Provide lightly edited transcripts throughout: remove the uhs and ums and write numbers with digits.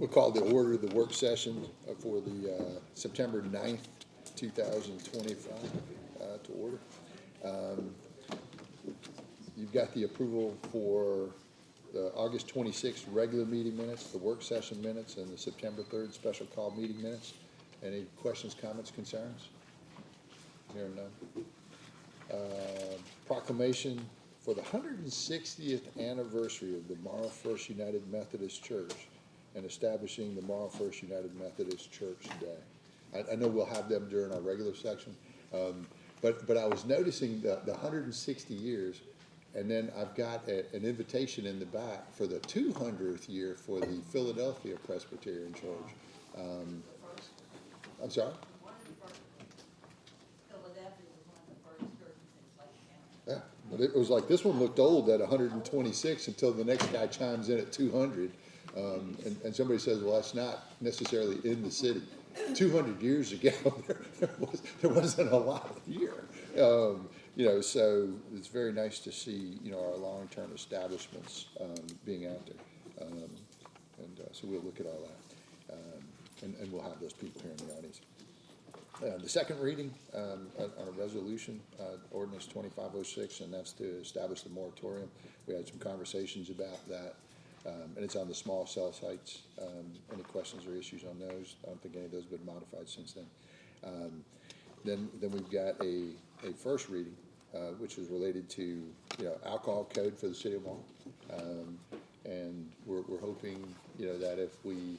We'll call to order the work session for the September 9th, 2025 to order. You've got the approval for the August 26th regular meeting minutes, the work session minutes, and the September 3rd special call meeting minutes. Any questions, comments, concerns? Hearing none. Proclamation for the 160th anniversary of the Morrow First United Methodist Church and establishing the Morrow First United Methodist Church Day. I know we'll have them during our regular section, but I was noticing the 160 years, and then I've got an invitation in the back for the 200th year for the Philadelphia Presbyterian Church. I'm sorry? Yeah, but it was like, this one looked old at 126 until the next guy chimes in at 200. And somebody says, well, that's not necessarily in the city. 200 years ago, there wasn't a lot here. So it's very nice to see, our long-term establishments being out there. So we'll look at all that. And we'll have those people here in the audience. The second reading on a resolution, ordinance 2506, and that's to establish the moratorium. We had some conversations about that, and it's on the small cell sites. Any questions or issues on those? I don't think any of those have been modified since then. Then we've got a first reading, which is related to alcohol code for the city of Morrow, and we're hoping that if we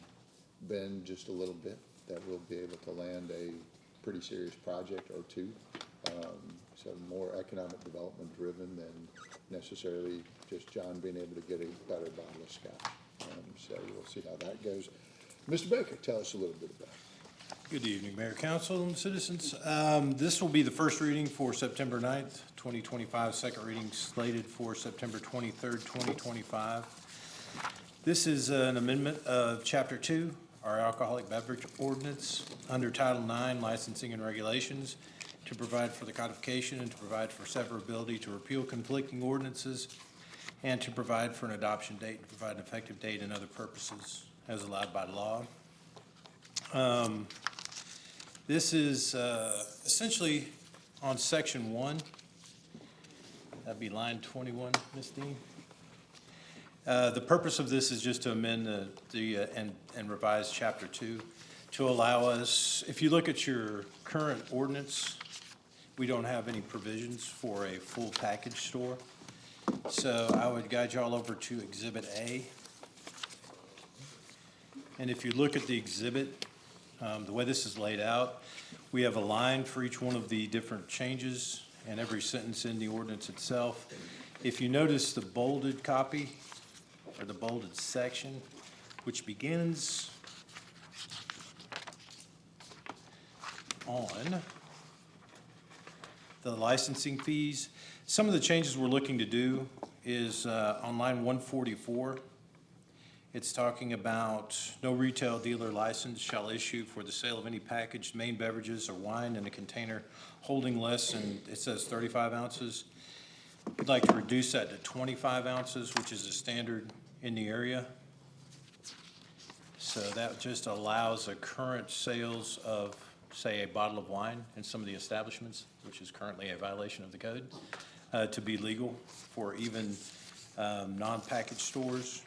bend just a little bit, that we'll be able to land a pretty serious project or two. So more economic development driven than necessarily just John being able to get a better bottle of scotch. So we'll see how that goes. Mr. Baker, tell us a little bit about it. Good evening, Mayor, Council, and citizens. This will be the first reading for September 9th, 2025, second reading slated for September 23rd, 2025. This is an amendment of Chapter 2, our alcoholic beverage ordinance, under Title IX, licensing and regulations, to provide for the codification and to provide for severability, to repeal conflicting ordinances, and to provide for an adoption date, and provide an effective date and other purposes as allowed by law. This is essentially on Section 1. That'd be line 21, Ms. Dean. The purpose of this is just to amend and revise Chapter 2 to allow us, if you look at your current ordinance, we don't have any provisions for a full package store. So I would guide you all over to Exhibit A. And if you look at the exhibit, the way this is laid out, we have a line for each one of the different changes and every sentence in the ordinance itself. If you notice the bolded copy, or the bolded section, which begins on the licensing fees. Some of the changes we're looking to do is on line 144. It's talking about no retail dealer license shall issue for the sale of any packaged main beverages or wine in a container holding less than, it says 35 ounces. We'd like to reduce that to 25 ounces, which is a standard in the area. So that just allows a current sales of, say, a bottle of wine in some of the establishments, which is currently a violation of the code, to be legal for even non-packaged stores.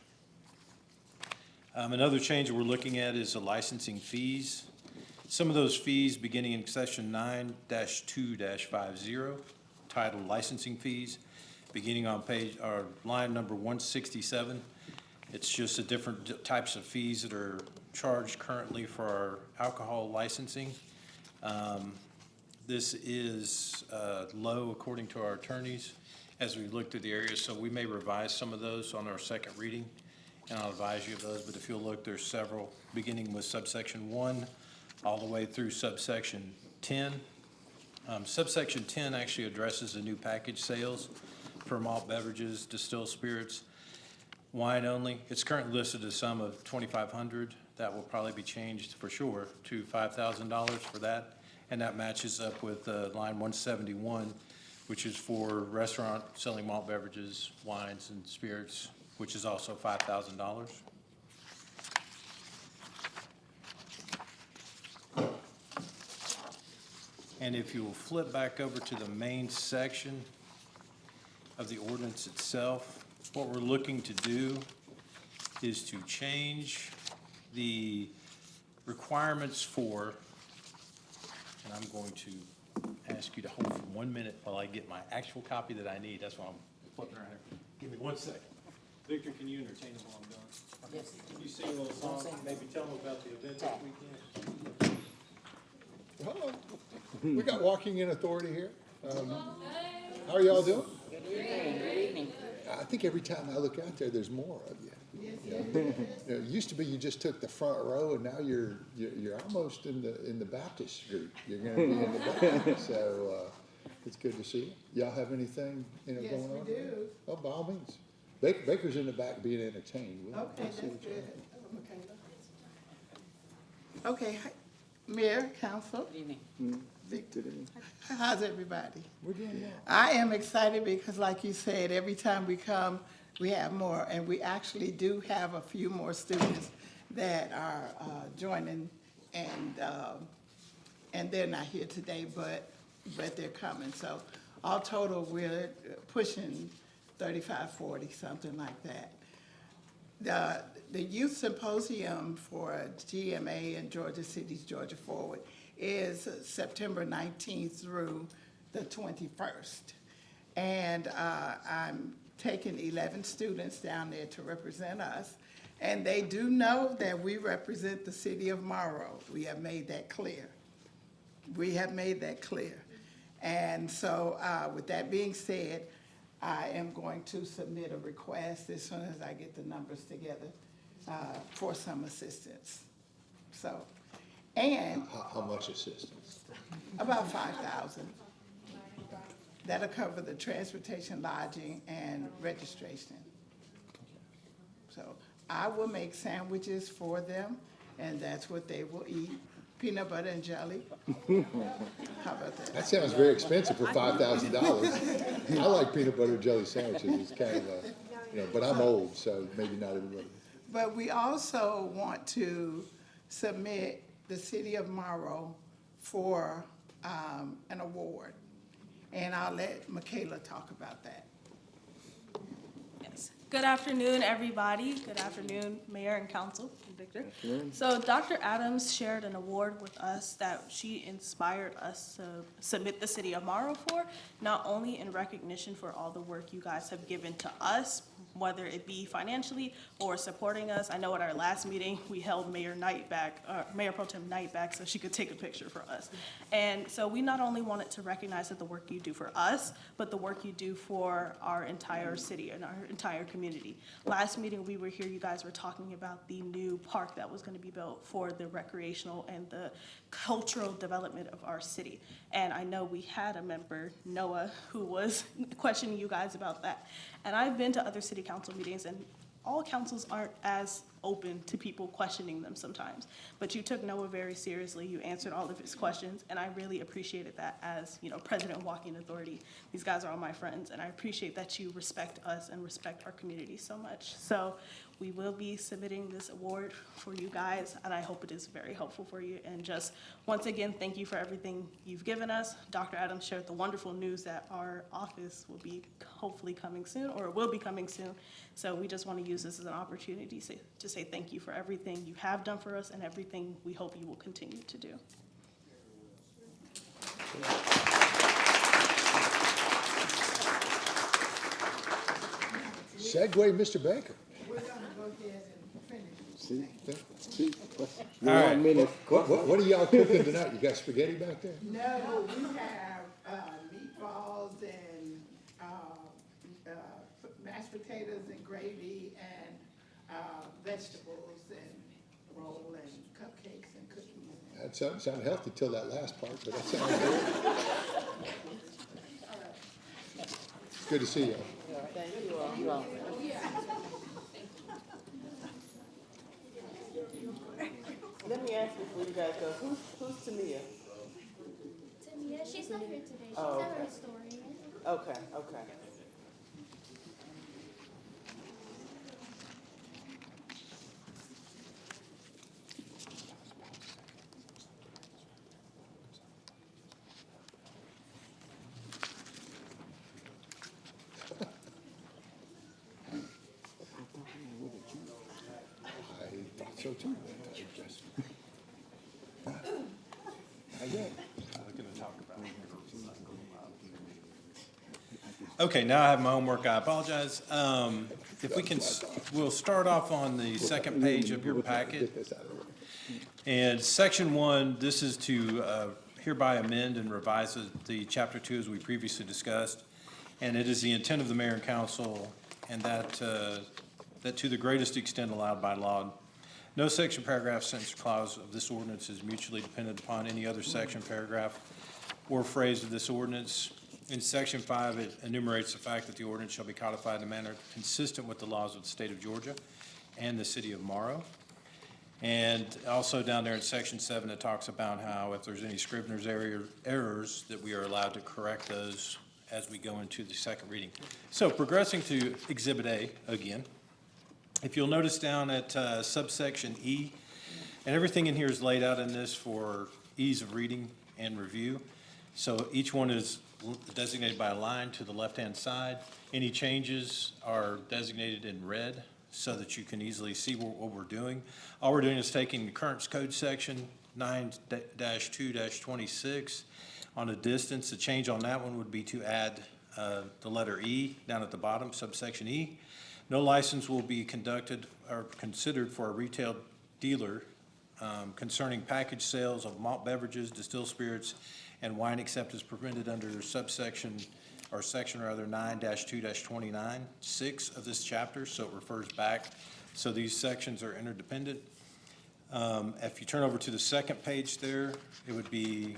Another change we're looking at is the licensing fees. Some of those fees beginning in section 9-2-50, titled licensing fees, beginning on page or line number 167. It's just the different types of fees that are charged currently for our alcohol licensing. This is low according to our attorneys as we look through the area, so we may revise some of those on our second reading, and I'll advise you of those. But if you'll look, there's several, beginning with subsection 1 all the way through subsection 10. Subsection 10 actually addresses the new package sales for malt beverages, distilled spirits, wine only. It's currently listed as sum of $2,500. That will probably be changed for sure to $5,000 for that. And that matches up with line 171, which is for restaurant selling malt beverages, wines, and spirits, which is also $5,000. And if you will flip back over to the main section of the ordinance itself, what we're looking to do is to change the requirements for, and I'm going to ask you to hold for 1 minute while I get my actual copy that I need. That's why I'm flipping around here. Give me 1 second. Victor, can you entertain them while I'm done? Yes. Can you sing a little song, maybe tell them about the event this weekend? Hello. We got walking in authority here. How are y'all doing? Good evening, good evening. I think every time I look out there, there's more of you. It used to be you just took the front row, and now you're almost in the Baptist group. You're going to be in the Baptist, so it's good to see you. Y'all have anything going on? Yes, we do. Oh, by all means. Baker's in the back being entertained. We'll Okay, that's see what you good. Okay, hi, Mayor, Council, Good evening. Victor, how's everybody? We're doing well. I am excited because like you said, every time we come, we have more, and we actually do have a few more students that are joining, and they're not here today, but they're coming. So all total, we're pushing 35, 40, something like that. The Youth Symposium for GMA and Georgia Cities, Georgia Forward is September 19th through the 21st. And I'm taking 11 students down there to represent us. And they do know that we represent the city of Morrow. We have made that clear. We have made that clear. And so with that being said, I am going to submit a request as soon as I get the numbers together for some assistance. So, and How much assistance? about 5,000. That'll cover the transportation, lodging, and registration. So I will make sandwiches for them, and that's what they will eat, peanut butter and jelly. How about that? That sounds very expensive for $5,000. I like peanut butter and jelly sandwiches. It's kind of a, but I'm old, so maybe not everybody. But we also want to submit the city of Morrow for an award. And I'll let Michaela talk about that. Yes. Good afternoon, everybody. Good afternoon, Mayor and Council, and Victor. So Dr. Adams shared an award with us that she inspired us to submit the city of Morrow for, not only in recognition for all the work you guys have given to us, whether it be financially or supporting us. I know at our last meeting, we held Mayor Pro Tem Knight back so she could take a picture for us. And so we not only wanted to recognize that the work you do for us, but the work you do for our entire city and our entire community. Last meeting we were here, you guys were talking about the new park that was gonna be built for the recreational and the cultural development of our city. And I know we had a member, Noah, who was questioning you guys about that. And I've been to other city council meetings, and all councils aren't as open to people questioning them sometimes. But you took Noah very seriously. You answered all of his questions, and I really appreciated that as, President of Walking Authority. These guys are all my friends, and I appreciate that you respect us and respect our community so much. So we will be submitting this award for you guys, and I hope it is very helpful for you. And just, once again, thank you for everything you've given us. Dr. Adams shared the wonderful news that our office will be hopefully coming soon, or will be coming soon. So we just want to use this as an opportunity to say thank you for everything you have done for us and everything we hope you will continue to do. Segue, Mr. Baker. We're gonna go ahead and finish. All right. 1 minute. What are y'all cooking tonight? You got spaghetti back there? No, we have meatballs and mashed potatoes and gravy and vegetables and roll and cupcakes and cookies. That sounded healthy till that last part, but that sounds good. It's good to see you. Thank you all. You all. Let me ask before you guys go, who's Tamia? Tamia, she's not here today. She's Oh, at okay. our story. Okay. so too. Yes. Not yet. Okay, now I have my homework. I apologize. If we can, we'll start off on the second page of your packet. Get this out of the way. And section 1, this is to hereby amend and revise the chapter 2 as we previously discussed. And it is the intent of the mayor and council, and that to the greatest extent allowed by law, no section, paragraph, sentence, or clause of this ordinance is mutually dependent upon any other section, paragraph, or phrase of this ordinance. In section 5, it enumerates the fact that the ordinance shall be codified in a manner consistent with the laws of the state of Georgia and the city of Morrow. And also down there in section 7, it talks about how if there's any Scrivener's errors, that we are allowed to correct those as we go into the second reading. So progressing to Exhibit A again, if you'll notice down at subsection E, and everything in here is laid out in this for ease of reading and review. So each one is designated by a line to the left-hand side. Any changes are designated in red so that you can easily see what we're doing. All we're doing is taking the current code section 9-2-26 on a distance. The change on that one would be to add the letter E down at the bottom, subsection E. No license will be conducted or considered for a retail dealer concerning package sales of malt beverages, distilled spirits, and wine except as permitted under subsection, or section rather, 9-2-29, 6 of this chapter, so it refers back. So these sections are interdependent. If you turn over to the second page there, it would be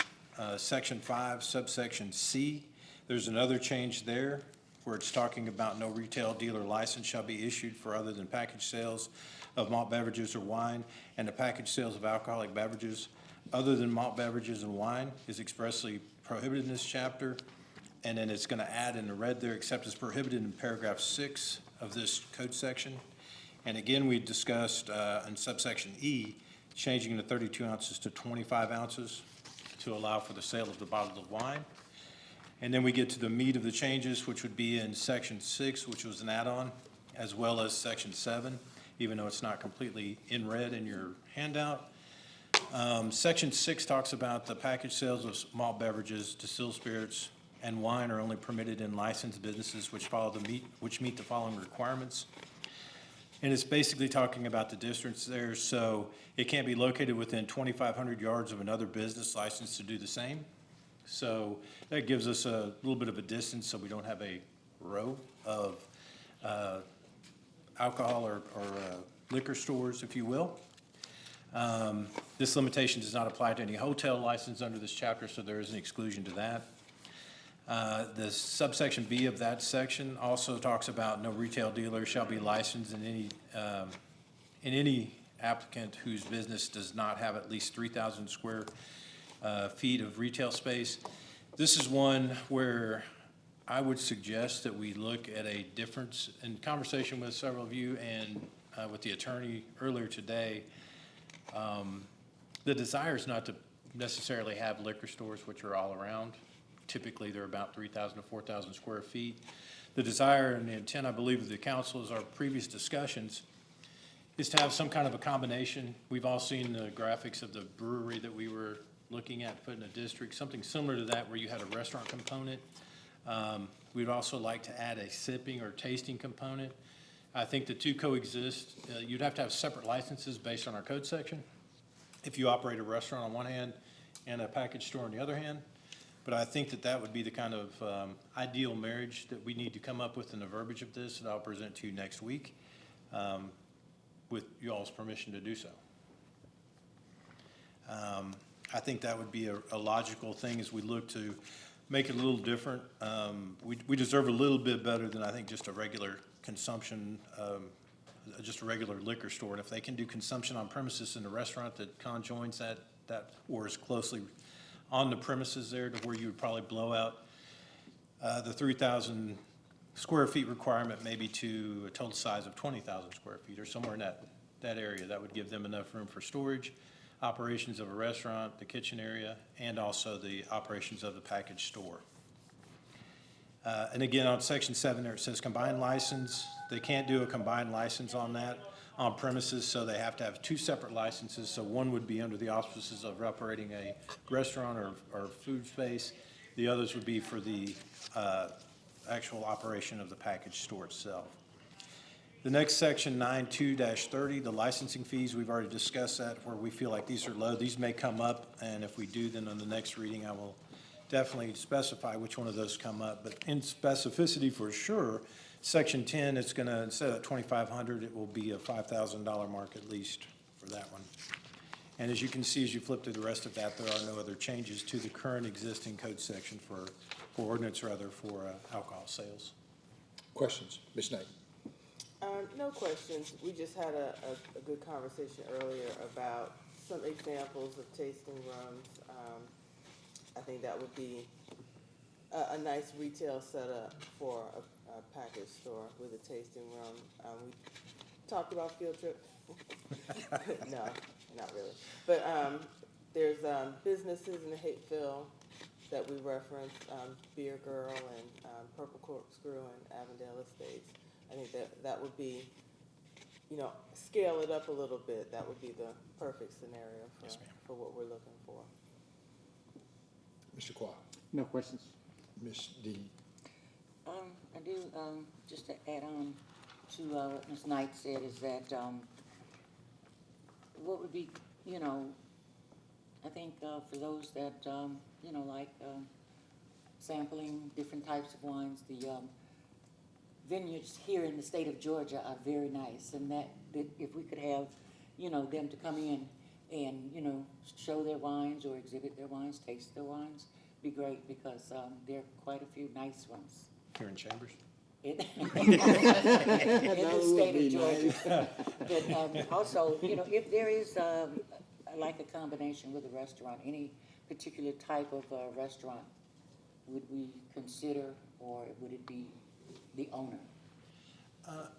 section 5, subsection C. There's another change there where it's talking about no retail dealer license shall be issued for other than package sales of malt beverages or wine, and the package sales of alcoholic beverages other than malt beverages and wine is expressly prohibited in this chapter. And then it's going to add in the red there, except as prohibited in paragraph 6 of this code section. And again, we discussed in subsection E, changing the 32 ounces to 25 ounces to allow for the sale of the bottle of wine. And then we get to the meat of the changes, which would be in section 6, which was an add-on, as well as section 7, even though it's not completely in red in your handout. Section 6 talks about the package sales of malt beverages, distilled spirits, and wine are only permitted in licensed businesses which meet the following requirements. And it's basically talking about the distance there, so it can't be located within 2,500 yards of another business licensed to do the same. So that gives us a little bit of a distance, so we don't have a row of alcohol or liquor stores, if you will. This limitation does not apply to any hotel license under this chapter, so there is an exclusion to that. The subsection B of that section also talks about no retail dealer shall be licensed in any applicant whose business does not have at least 3,000 square feet of retail space. This is one where I would suggest that we look at a difference. In conversation with several of you and with the attorney earlier today, the desire is not to necessarily have liquor stores which are all around. Typically, they're about 3,000 to 4,000 square feet. The desire and the intent, I believe, of the council is our previous discussions is to have some kind of a combination. We've all seen the graphics of the brewery that we were looking at put in a district, something similar to that where you had a restaurant component. We'd also like to add a sipping or tasting component. I think the two coexist. You'd have to have separate licenses based on our code section if you operate a restaurant on one hand and a package store on the other hand. But I think that that would be the kind of ideal marriage that we need to come up with in the verbiage of this that I'll present to you next week with you all's permission to do so. I think that would be a logical thing as we look to make it a little different. We deserve a little bit better than I think just a regular consumption, just a regular liquor store. And if they can do consumption on premises in a restaurant that conjoins that or is closely on the premises there to where you would probably blow out the 3,000 square feet requirement maybe to a total size of 20,000 square feet or somewhere in that area. That would give them enough room for storage, operations of a restaurant, the kitchen area, and also the operations of the package store. And again, on section 7 there, it says combined license. They can't do a combined license on that. on premises, so they have to have two separate licenses. So one would be under the auspices of operating a restaurant or food space. The others would be for the actual operation of the package store itself. The next section, 9.2-30, the licensing fees, we've already discussed that, where we feel like these are low. These may come up, and if we do, then on the next reading, I will definitely specify which one of those come up. But in specificity for sure, section 10, it's gonna, instead of $2,500, it will be a $5,000 mark at least for that one. And as you can see, as you flip through the rest of that, there are no other changes to the current existing code section for ordinance, rather, for alcohol sales. Questions? Ms. Knight? No questions. We just had a good conversation earlier about some examples of tasting rooms. I think that would be a nice retail setup for a package store with a tasting room. We talked about field trip. No, not really. But there's businesses in Hateville that we referenced, Beer Girl and Purple Corkscrew and Avondale Estates. I think that would be, scale it up a little bit. That would be the perfect scenario Yes, ma'am. for what we're looking for. Mr. Quah? No questions. Ms. Dean? I do, just to add on to what Ms. Knight said, is that, what would be, I think for those that, like sampling different types of wines, the vineyards here in the state of Georgia are very nice, and that if we could have, them to come in and, show their wines or exhibit their wines, taste their wines, be great, because there are quite a few nice ones Here in Chambers? in the state of Georgia. But also, if there is like a combination with a restaurant, any particular type of restaurant, would we consider, or would it be the owner?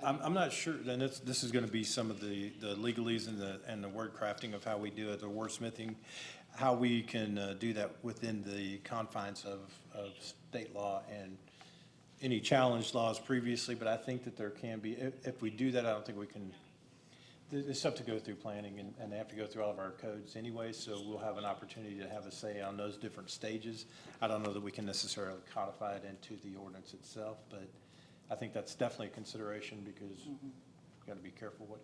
I'm not sure, then this is gonna be some of the legalese and the word crafting of how we do it, the wordsmithing, how we can do that within the confines of state law and any challenged laws previously, but I think that there can be, if we do that, I don't think we can, it's up to go through planning, and they have to go through all of our codes anyway, so we'll have an opportunity to have a say on those different stages. I don't know that we can necessarily codify it into the ordinance itself, but I think that's definitely a consideration, because we've got to be careful what,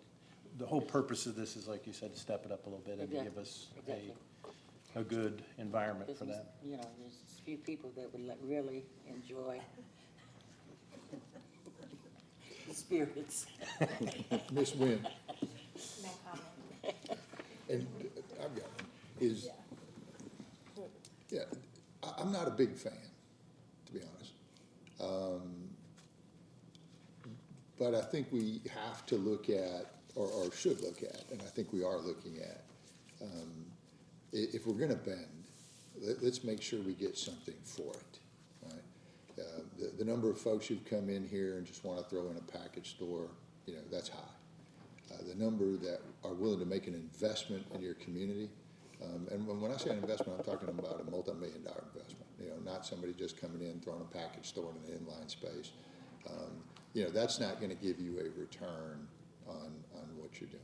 the whole purpose of this is, like you said, to step it up a little bit and to give us Exactly. a good environment for Because, that. there's a few people that would really enjoy the spirits. Ms. Wynn? And I've got one, is, yeah, I'm not a big fan, to be honest. But I think we have to look at, or should look at, and I think we are looking at, if we're gonna bend, let's make sure we get something for it, right? The number of folks who've come in here and just wanna throw in a package store, that's high. The number that are willing to make an investment in your community, and when I say an investment, I'm talking about a multi-million-dollar investment, not somebody just coming in, throwing a package store in an inline space. That's not gonna give you a return on what you're doing.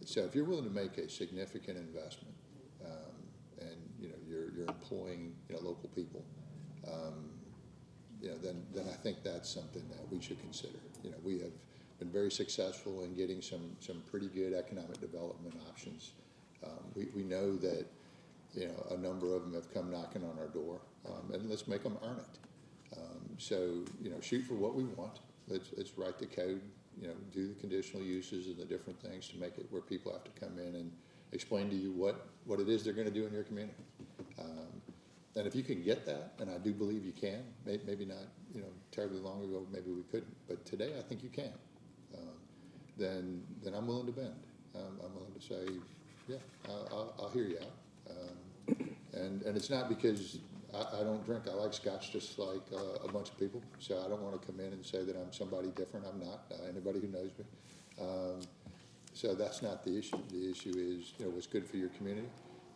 So if you're willing to make a significant investment, and, you're employing, local people, then I think that's something that we should consider. We have been very successful in getting some pretty good economic development options. We know that, a number of them have come knocking on our door, and let's make them earn it. So, shoot for what we want. Let's write the code, do the conditional uses and the different things to make it where people have to come in and explain to you what it is they're gonna do in your community. And if you can get that, and I do believe you can, maybe not, terribly long ago, maybe we couldn't, but today I think you can, then I'm willing to bend. I'm willing to say, yeah, I'll hear you out. And it's not because I don't drink. I like scotch just like a bunch of people, so I don't want to come in and say that I'm somebody different. I'm not. Anybody who knows me. So that's not the issue. The issue is, what's good for your community,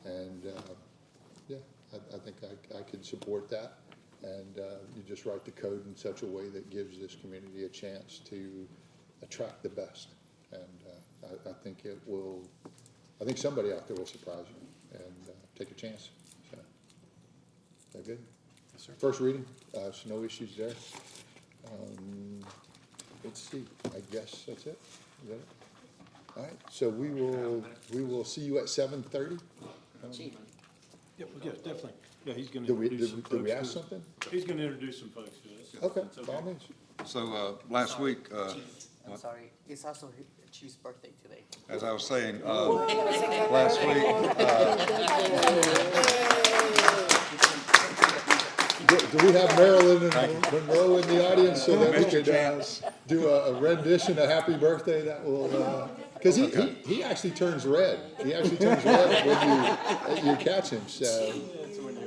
and yeah, I think I can support that. And you just write the code in such a way that gives this community a chance to attract the best. And I think it will, I think somebody out there will surprise you and take a chance. So, is that good? Yes, sir. First reading, so no issues there. Let's see, I guess that's it. Is that it? All right, so we will see you at 7:30. Chief, Yeah, well, yeah, definitely. Yeah, he's gonna Did we, introduce some did we folks ask to us. something? He's gonna introduce some folks to us. Okay, It's by all means. So, last week, I'm sorry, it's also Chief's birthday today. as I was saying, last week, Do we have Marilyn and Monroe in the audience so that we could do a rendition of Happy Birthday that will, because he actually turns red. He actually turns red when you catch him, so.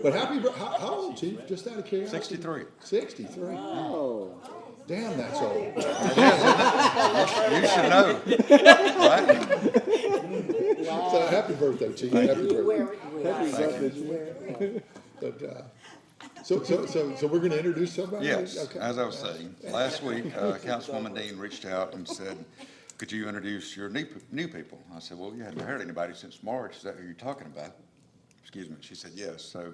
But how old, Chief? Just out of curiosity? 63. 63? Oh. Damn, that's old. You should know, right? So happy birthday, Chief. Happy birthday. where, But, so we're gonna introduce somebody? Yes, Okay. as I was saying, last week, Councilwoman Dean reached out and said, could you introduce your new people? I said, well, you haven't heard anybody since March, is that who you're talking about? Excuse me, she said, yes, so,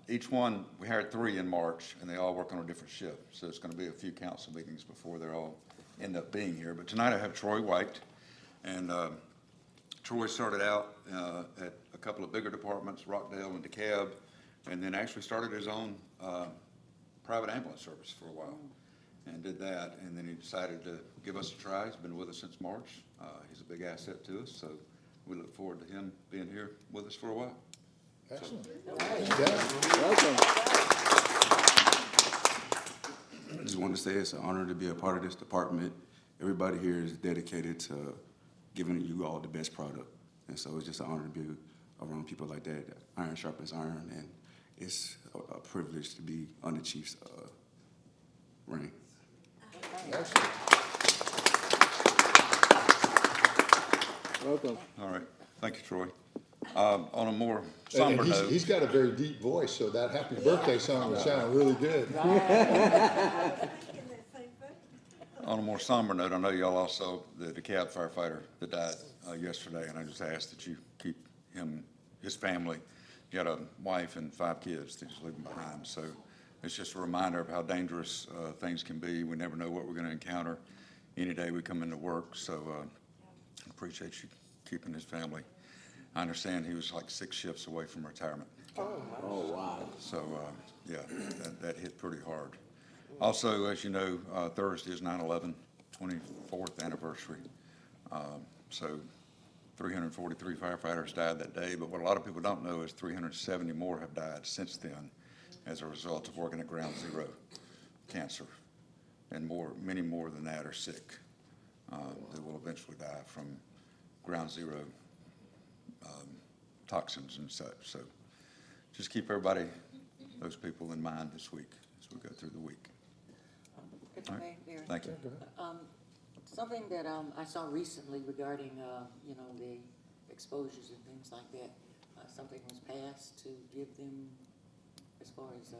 each one, we hired 3 in March, and they all work on a different shift, so it's gonna be a few council meetings before they're all end up being here, but tonight I have Troy White, and, Troy started out, at a couple of bigger departments, Rockdale and DeKalb, and then actually started his own private ambulance service for a while and did that. And then he decided to give us a try. He's been with us since March. He's a big asset to us, so we look forward to him being here with us for a while. Excellent. I just want to say it's an honor to be a part of this department. Everybody here is dedicated to giving you all the best product. And so it's just an honor to be around people like that. Iron sharpens iron, and it's a privilege to be on the Chief's reign. Welcome. All right, thank you, Troy. On a more somber And note, he's got a very deep voice, so that happy birthday song would sound really good. on a more somber note, I know y'all also, the DeKalb firefighter that died yesterday, and I just ask that you keep him, his family. He had a wife and 5 kids that he's leaving behind, so it's just a reminder of how dangerous things can be. We never know what we're gonna encounter any day we come into work, so I appreciate you keeping his family. I understand he was like 6 shifts away from retirement. Oh, wow. So, yeah, that hit pretty hard. Also, as you know, Thursday is 9/11, 24th anniversary. So 343 firefighters died that day, but what a lot of people don't know is 370 more have died since then as a result of working at Ground Zero, cancer. And many more than that are sick that will eventually die from Ground Zero toxins and such. So just keep everybody, those people in mind this week as we go through the week. if I may, Mayor. Thank you. Something that I saw recently regarding, the exposures and things like that, something was passed to give them as far as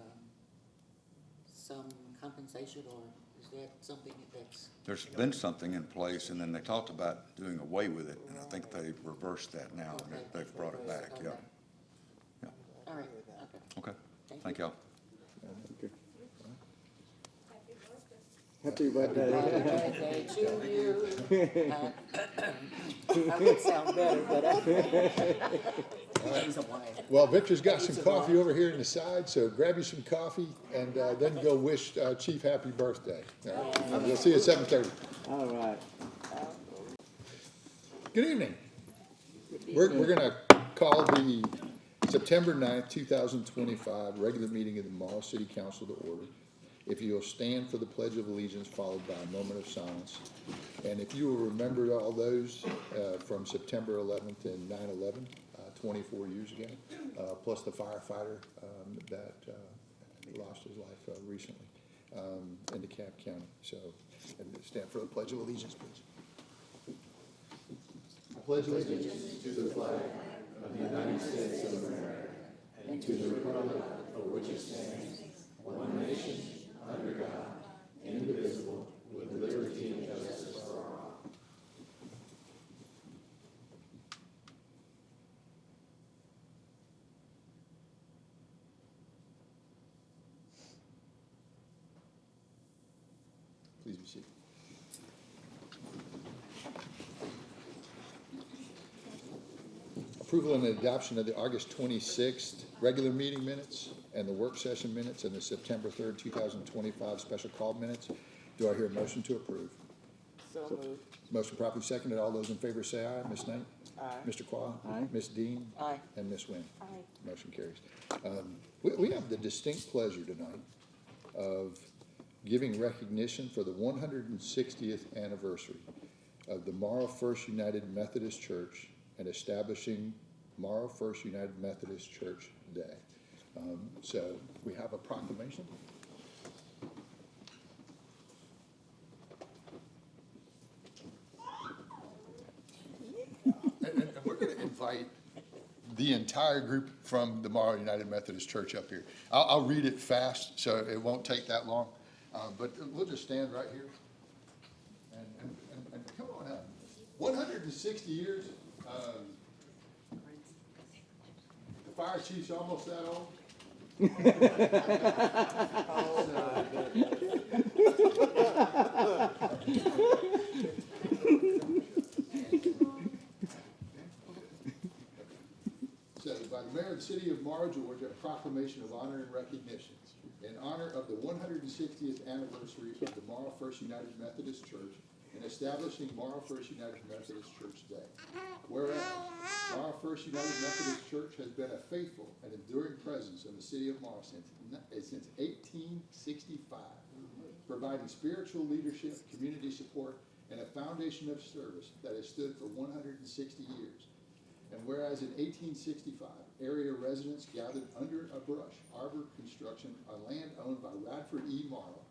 some compensation, or is that something that's? There's been something in place, and then they talked about doing away with it, and I think they've reversed that now, and they've brought it back, yeah. Yeah, All right, okay. okay, thank y'all. Happy birthday. Birthday to you. I would sound better, but she's a wife. Well, Victor's got some coffee over here on the side, so grab you some coffee and then go wish Chief happy birthday. We'll see you at 7:30. All right. Good evening. We're gonna call the September 9th, 2025 regular meeting of the Miles City Council to order. If you'll stand for the Pledge of Allegiance, followed by a moment of silence. And if you will remember all those from September 11th and 9/11, 24 years ago, plus the firefighter that lost his life recently in DeKalb County. So, and stand for the Pledge of Allegiance, please. I pledge allegiance to the flag of the United States of America and to the republic for which it stands, one nation, under God, indivisible, with liberty and justice for all. approval and adoption of the August 26th regular meeting minutes and the work session minutes and the September 3rd, 2025 special call minutes. Do I hear a motion to approve? So moved. Motion properly seconded. All those in favor say aye. Ms. Knight? Aye. Mr. Quah? Aye. Ms. Dean? Aye. And Ms. Nguyen? Aye. Motion carries. We have the distinct pleasure tonight of giving recognition for the 160th anniversary of the Morrow First United Methodist Church and establishing Morrow First United Methodist Church Day. So we have a proclamation. And we're going to invite the entire group from the Morrow United Methodist Church up here. I'll read it fast, so it won't take that long. But we'll just stand right here. And come on up. 160 years. The fire chief's almost that old. So, by the mayor of the city of Morrow, Georgia, a proclamation of honor and recognition in honor of the 160th anniversary of the Morrow First United Methodist Church and establishing Morrow First United Methodist Church Day. Whereas Morrow First United Methodist Church has been a faithful and enduring presence in the city of Morrow since 1865, providing spiritual leadership, community support, and a foundation of service that has stood for 160 years. And whereas in 1865, area residents gathered under a brush arbor construction on land owned by Radford E. Morrow,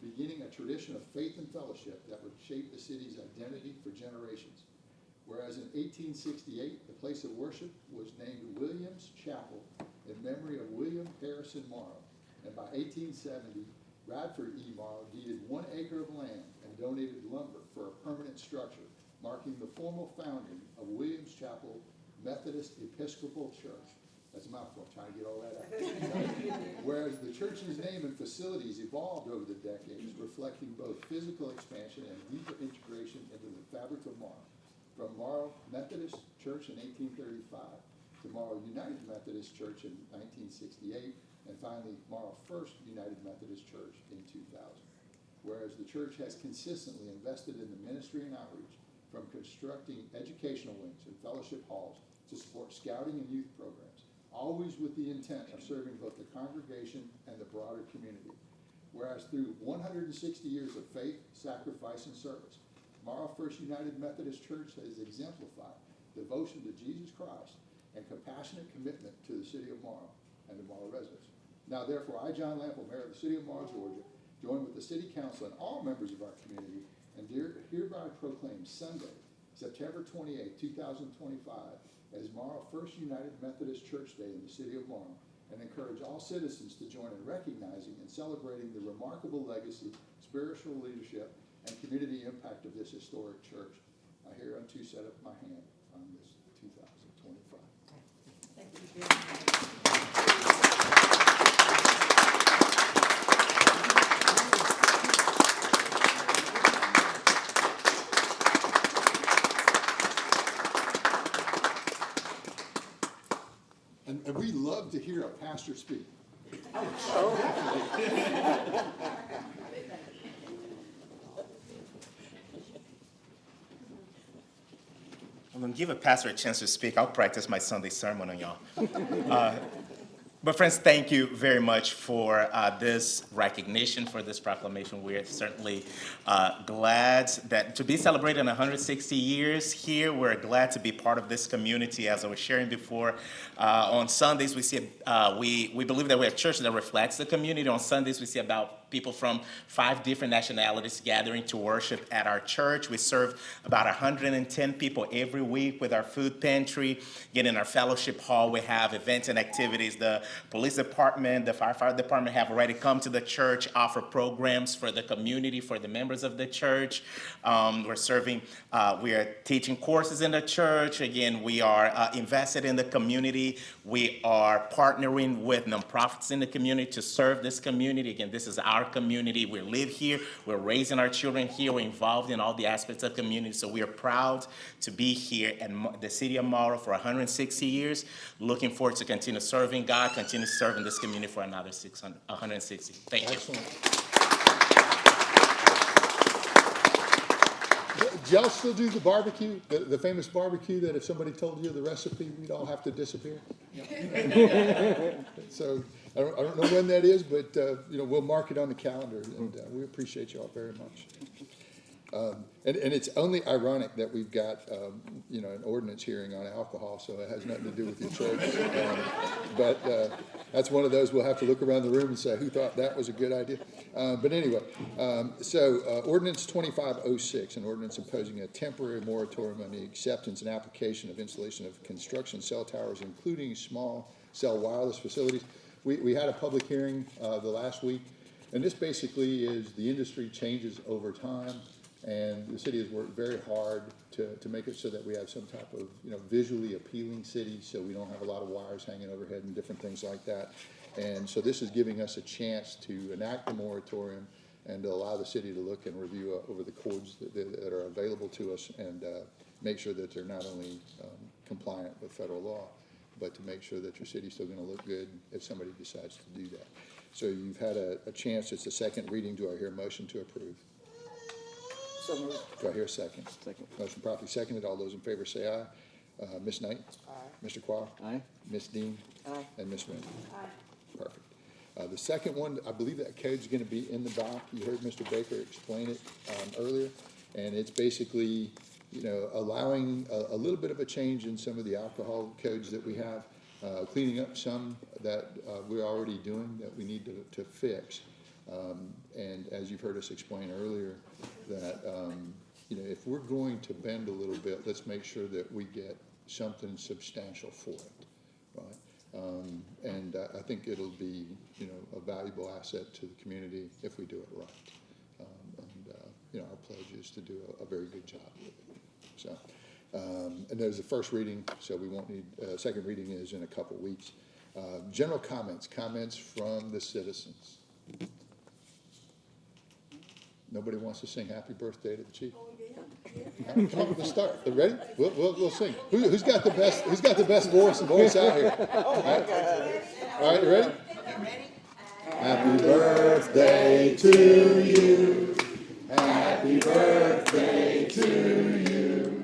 beginning a tradition of faith and fellowship that would shape the city's identity for generations. Whereas in 1868, the place of worship was named Williams Chapel in memory of William Harrison Morrow. And by 1870, Radford E. Morrow deeded 1 acre of land and donated lumber for a permanent structure, marking the formal founding of Williams Chapel Methodist Episcopal Church. That's a mouthful, I'm trying to get all that out. Whereas the church's name and facilities evolved over the decades, reflecting both physical expansion and deeper integration into the fabric of Morrow. From Morrow Methodist Church in 1835 to Morrow United Methodist Church in 1968, and finally Morrow First United Methodist Church in 2000. Whereas the church has consistently invested in the ministry and outreach, from constructing educational wings and fellowship halls to support scouting and youth programs, always with the intent of serving both the congregation and the broader community. Whereas through 160 years of faith, sacrifice, and service, Morrow First United Methodist Church has exemplified devotion to Jesus Christ and compassionate commitment to the city of Morrow and the Morrow residents. Now therefore, I, John Lample, Mayor of the city of Morrow, Georgia, join with the city council and all members of our community and hereby proclaim Sunday, September 28, 2025, as Morrow First United Methodist Church Day in the city of Morrow, and encourage all citizens to join in recognizing and celebrating the remarkable legacy, spiritual leadership, and community impact of this historic church. I hereunto set up my hand on this 2025. Thank you very much. And we love to hear a pastor speak. I'm going to give a pastor a chance to speak. I'll practice my Sunday sermon on y'all. But friends, thank you very much for this recognition, for this proclamation. We're certainly glad that to be celebrating 160 years here. We're glad to be part of this community. As I was sharing before, on Sundays we see we believe that we have church that reflects the community. On Sundays we see about people from 5 different nationalities gathering to worship at our church. We serve about 110 people every week with our food pantry. Again, in our fellowship hall, we have events and activities. The police department, the firefighter department have already come to the church, offer programs for the community, for the members of the church. We're serving, we are teaching courses in the church. Again, we are invested in the community. We are partnering with nonprofits in the community to serve this community. Again, this is our our community. We live here, we're raising our children here, we're involved in all the aspects of community, so we are proud to be here in the city of Morrow for 160 years. Looking forward to continue serving God, continue serving this community for another 160. Thank you. Excellent. Do y'all still do the barbecue, the famous barbecue that if somebody told you the recipe, we'd all have to disappear? So I don't know when that is, but, we'll mark it on the calendar, and we appreciate y'all very much. And it's only ironic that we've got, an ordinance hearing on alcohol, so it has nothing to do with your church. But that's one of those we'll have to look around the room and say, who thought that was a good idea? But anyway, ordinance 2506, an ordinance imposing a temporary moratorium on the acceptance and application of installation of construction cell towers, including small cell wireless facilities. We had a public hearing the last week, and this basically is the industry changes over time. And the city has worked very hard to make it so that we have some type of, visually appealing city, so we don't have a lot of wires hanging overhead and different things like that. And so this is giving us a chance to enact the moratorium and to allow the city to look and review over the codes that are available to us and make sure that they're not only compliant with federal law, but to make sure that your city's still gonna look good if somebody decides to do that. So you've had a chance, it's the second reading. Do I hear a motion to approve? So moved. Do I hear a second? Second. Motion properly seconded. All those in favor say aye. Ms. Knight? Aye. Mr. Quah? Aye. Ms. Dean? Aye. And Ms. Nguyen? Aye. Perfect. The second one, I believe that code's gonna be in the doc. You heard Mr. Baker explain it, earlier. And it's basically, allowing a little bit of a change in some of the alcohol codes that we have, cleaning up some that, we're already doing that we need to fix. And as you've heard us explain earlier, that, if we're going to bend a little bit, let's make sure that we get something substantial for it, right? And I think it'll be, a valuable asset to the community if we do it right. Our pledge is to do a very good job with it. So, and there's the first reading, so we won't need, second reading is in a couple weeks. General comments from the citizens. Nobody wants to sing happy birthday to the chief? Come on, let's start. Ready? We'll sing. Who's got the best voice out here? All right, ready? Happy birthday to you. Happy birthday to you.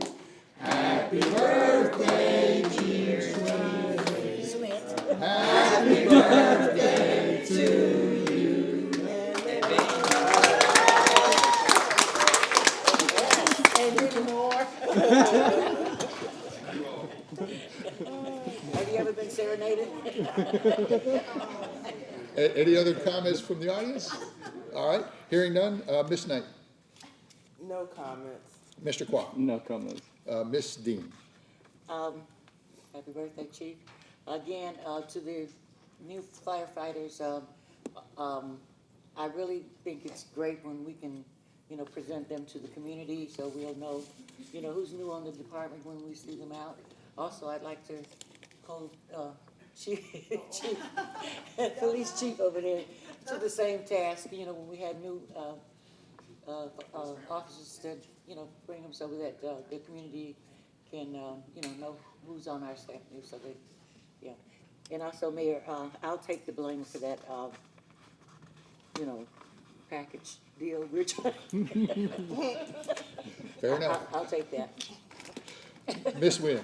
Happy birthday, dear Smith. Happy birthday to you. Have you ever been serenaded? Any other comments from the audience? All right, hearing none, Ms. Knight. No comments. Mr. Quah. No comments. Ms. Dean. Happy birthday, Chief. Again, to the new firefighters, I really think it's great when we can, present them to the community so we'll know, who's new on the department when we see them out. Also, I'd like to hold police chief over there to the same task, when we had new officers to, bring them so that the community can, know who's on our staff new, so they, yeah. And also, Mayor, I'll take the blame for that, package deal we're trying. Fair enough. I'll take that. Ms. Nguyen.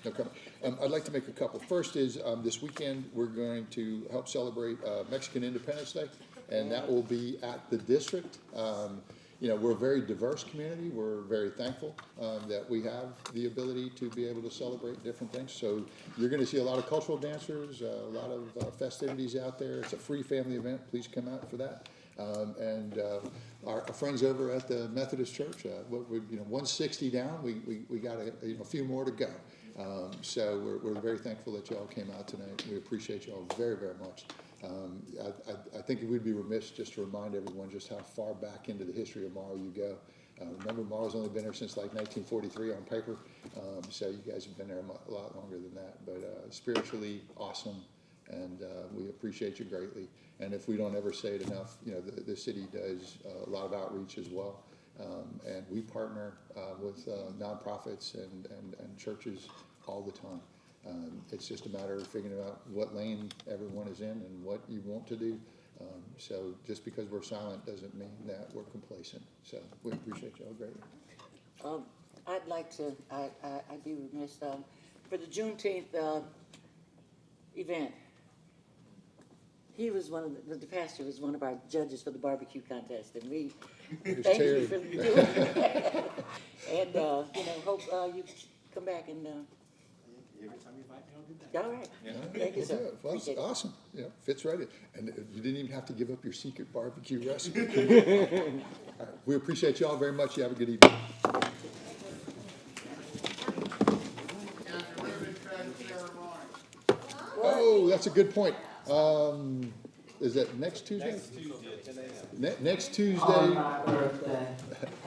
No comment. I'd like to make a couple. First is, this weekend, we're going to help celebrate Mexican Independence Day, and that will be at the district. We're a very diverse community. We're very thankful that we have the ability to be able to celebrate different things. So you're going to see a lot of cultural dancers, a lot of festivities out there. It's a free family event. Please come out for that. And our friends over at the Methodist Church, 160 down. We got a few more to go. So we're very thankful that y'all came out tonight. We appreciate y'all very, very much. I think it would be remiss just to remind everyone just how far back into the history of Morrow you go. Remember, Morrow's only been there since like 1943 on paper, so you guys have been there a lot longer than that. But spiritually awesome, and we appreciate you greatly. And if we don't ever say it enough, you know, the city does a lot of outreach as well. And we partner with nonprofits and churches all the time. It's just a matter of figuring out what lane everyone is in and what you want to do. So just because we're silent doesn't mean that we're complacent. So we appreciate y'all greatly. I'd like to, I'd be remiss, for the Juneteenth, event, he was one of the pastor was one of our judges for the barbecue contest, and we Here's thank Terry. you for doing that. And, you know, hope, you come back and, Every time you invite me, I'll do that. all right. Thank you, Yeah, sir. well, Appreciate it. awesome. Yeah, fits right in. And you didn't even have to give up your secret barbecue recipe. All right, we appreciate y'all very much. You have a good evening. Oh, that's a good point. Is that next Tuesday? Next Tuesday.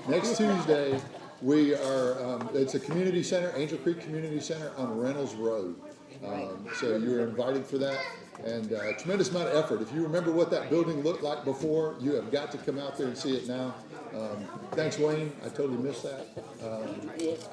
Next Tuesday, we are, it's a community center, Angel Creek Community Center on Reynolds Road. So you're invited for that, and tremendous amount of effort. If you remember what that building looked like before, you have got to come out there and see it now. Thanks, Wayne, I totally missed that. Yes.